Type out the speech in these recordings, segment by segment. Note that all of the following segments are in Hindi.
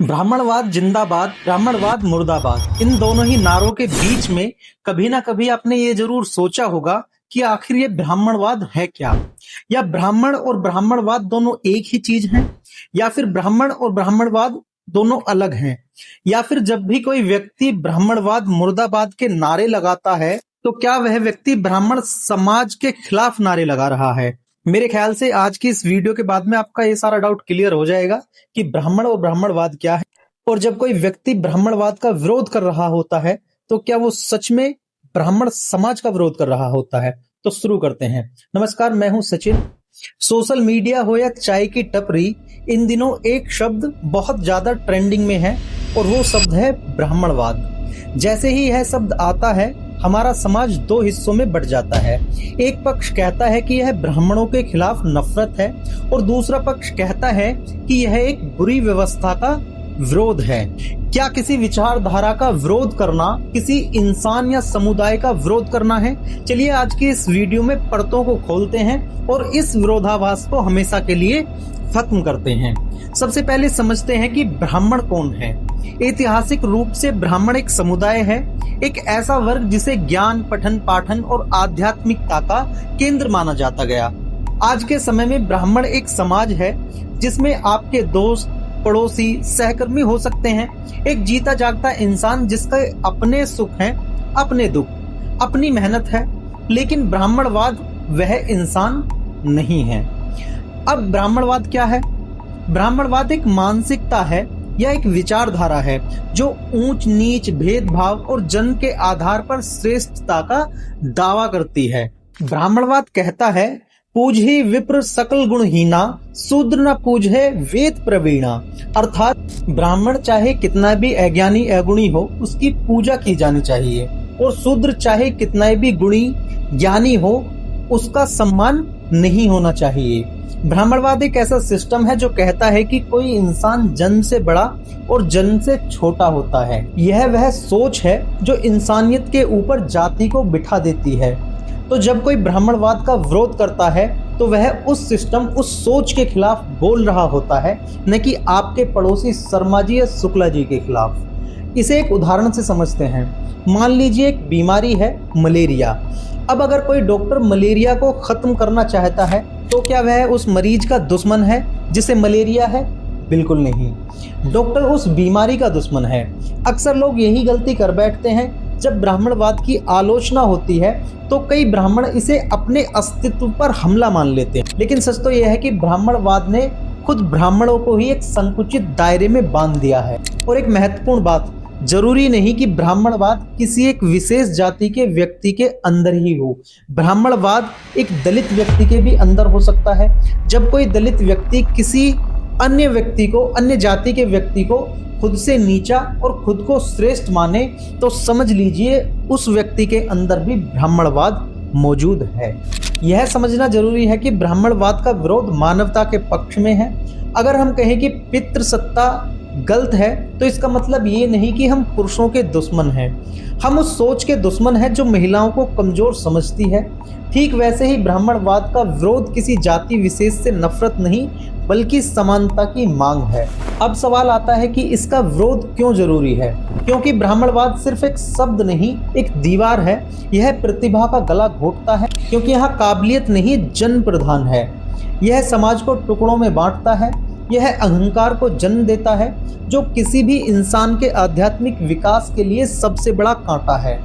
ब्राह्मणवाद जिंदाबाद, ब्राह्मणवाद मुर्दाबाद, इन दोनों ही नारों के बीच में कभी ना कभी आपने ये जरूर सोचा होगा कि आखिर ये ब्राह्मणवाद है क्या? या ब्राह्मण और ब्राह्मणवाद दोनों एक ही चीज हैं? या फिर ब्राह्मण और ब्राह्मणवाद दोनों अलग हैं? या फिर जब भी कोई व्यक्ति ब्राह्मणवाद मुर्दाबाद के नारे लगाता है तो क्या वह व्यक्ति ब्राह्मण समाज के खिलाफ नारे लगा रहा है? मेरे ख्याल से आज की इस वीडियो के बाद में आपका ये सारा डाउट क्लियर हो जाएगा कि ब्राह्मण और ब्राह्मणवाद क्या है। और जब कोई व्यक्ति ब्राह्मणवाद का विरोध कर रहा होता है तो क्या वो सच में ब्राह्मण समाज का विरोध कर रहा होता है? तो शुरू करते हैं। नमस्कार, मैं हूं सचिन। सोशल मीडिया हो या चाय की टपरी, इन दिनों एक शब्द बहुत ज्यादा ट्रेंडिंग में है और वो शब्द है ब्राह्मणवाद। जैसे ही यह शब्द आता है हमारा समाज दो हिस्सों में बट जाता है। एक पक्ष कहता है कि यह ब्राह्मणों के खिलाफ नफरत है और दूसरा पक्ष कहता है कि यह एक बुरी व्यवस्था का विरोध है। क्या किसी विचारधारा का विरोध करना किसी इंसान या समुदाय का विरोध करना है? चलिए आज की इस वीडियो में परतों को खोलते हैं और इस विरोधाभास को हमेशा के लिए खत्म करते हैं। सबसे पहले समझते हैं कि ब्राह्मण कौन है। ऐतिहासिक रूप से ब्राह्मण एक समुदाय है, एक ऐसा वर्ग जिसे ज्ञान, पठन पाठन और आध्यात्मिकता का केंद्र माना जाता गया। आज के समय में ब्राह्मण एक समाज है जिसमें आपके दोस्त, पड़ोसी, सहकर्मी हो सकते हैं। एक जीता जागता इंसान जिसके अपने सुख हैं, अपने दुख, अपनी मेहनत है। लेकिन ब्राह्मणवाद वह इंसान नहीं है। अब ब्राह्मणवाद क्या है? ब्राह्मणवाद एक मानसिकता है या एक विचारधारा है जो ऊंच नीच, भेदभाव और जन्म के आधार पर श्रेष्ठता का दावा करती है। ब्राह्मणवाद कहता है, पूजहि विप्र सकल गुणहीना, शूद्र न पूजहे वेद प्रवीणा। अर्थात ब्राह्मण चाहे कितना भी अज्ञानी अगुणी हो, उसकी पूजा की जानी चाहिए, और शूद्र चाहे कितना भी गुणी ज्ञानी हो, उसका सम्मान नहीं होना चाहिए। ब्राह्मणवाद एक ऐसा सिस्टम है जो कहता है कि कोई इंसान जन्म से बड़ा और जन्म से छोटा होता है। यह वह सोच है जो इंसानियत के ऊपर जाति को बिठा देती है। तो जब कोई ब्राह्मणवाद का विरोध करता है तो वह उस सिस्टम, उस सोच के खिलाफ बोल रहा होता है, न कि आपके पड़ोसी शर्मा जी या शुक्ला जी के खिलाफ। इसे एक उदाहरण से समझते हैं। मान लीजिए एक बीमारी है, मलेरिया। अब अगर कोई डॉक्टर मलेरिया को खत्म करना चाहता है तो क्या वह उस मरीज का दुश्मन है जिसे मलेरिया है? बिल्कुल नहीं। डॉक्टर उस बीमारी का दुश्मन है। अक्सर लोग यही गलती कर बैठते हैं। जब ब्राह्मणवाद की आलोचना होती है तो कई ब्राह्मण इसे अपने अस्तित्व पर हमला मान लेते हैं। लेकिन सच तो यह है कि ब्राह्मणवाद ने खुद ब्राह्मणों को ही एक संकुचित दायरे में बांध दिया है। और एक महत्वपूर्ण बात, जरूरी नहीं कि ब्राह्मणवाद किसी एक विशेष जाति के व्यक्ति के अंदर ही हो। ब्राह्मणवाद एक दलित व्यक्ति के भी अंदर हो सकता है। जब कोई दलित व्यक्ति किसी अन्य व्यक्ति को, अन्य जाति के व्यक्ति को खुद से नीचा और खुद को श्रेष्ठ माने तो समझ लीजिए उस व्यक्ति के अंदर भी ब्राह्मणवाद मौजूद है। यह समझना जरूरी है कि ब्राह्मणवाद का विरोध मानवता के पक्ष में है। अगर हम कहें कि पितृसत्ता गलत है तो इसका मतलब ये नहीं कि हम पुरुषों के दुश्मन हैं। हम उस सोच के दुश्मन हैं जो महिलाओं को कमजोर समझती है। ठीक वैसे ही ब्राह्मणवाद का विरोध किसी जाति विशेष से नफरत नहीं बल्कि समानता की मांग है। अब सवाल आता है कि इसका विरोध क्यों जरूरी है? क्योंकि ब्राह्मणवाद सिर्फ एक शब्द नहीं, एक दीवार है। यह प्रतिभा का गला घोटता है क्योंकि यहाँ काबिलियत नहीं, जन्म प्रधान है। यह समाज को टुकड़ों में बांटता है। यह अहंकार को जन्म देता है जो किसी भी इंसान के आध्यात्मिक विकास के लिए सबसे बड़ा कांटा है।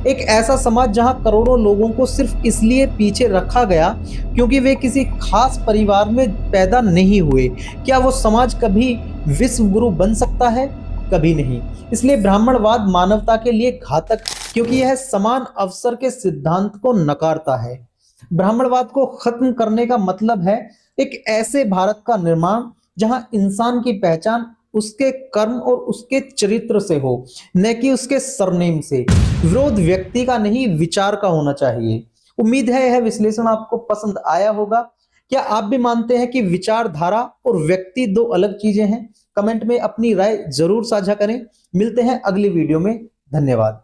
एक ऐसा समाज जहां करोड़ों लोगों को सिर्फ इसलिए पीछे रखा गया क्योंकि वे किसी खास परिवार में पैदा नहीं हुए। क्या वो समाज कभी विश्व गुरु बन सकता है? कभी नहीं। इसलिए ब्राह्मणवाद मानवता के लिए घातक, क्योंकि यह समान अवसर के सिद्धांत को नकारता है। ब्राह्मणवाद को खत्म करने का मतलब है एक ऐसे भारत का निर्माण जहां इंसान की पहचान उसके कर्म और उसके चरित्र से हो, न कि उसके सरनेम से। विरोध व्यक्ति का नहीं, विचार का होना चाहिए। उम्मीद है यह विश्लेषण आपको पसंद आया होगा। क्या आप भी मानते हैं कि विचारधारा और व्यक्ति दो अलग चीजें हैं? कमेंट में अपनी राय जरूर साझा करें। मिलते हैं अगली वीडियो में। धन्यवाद।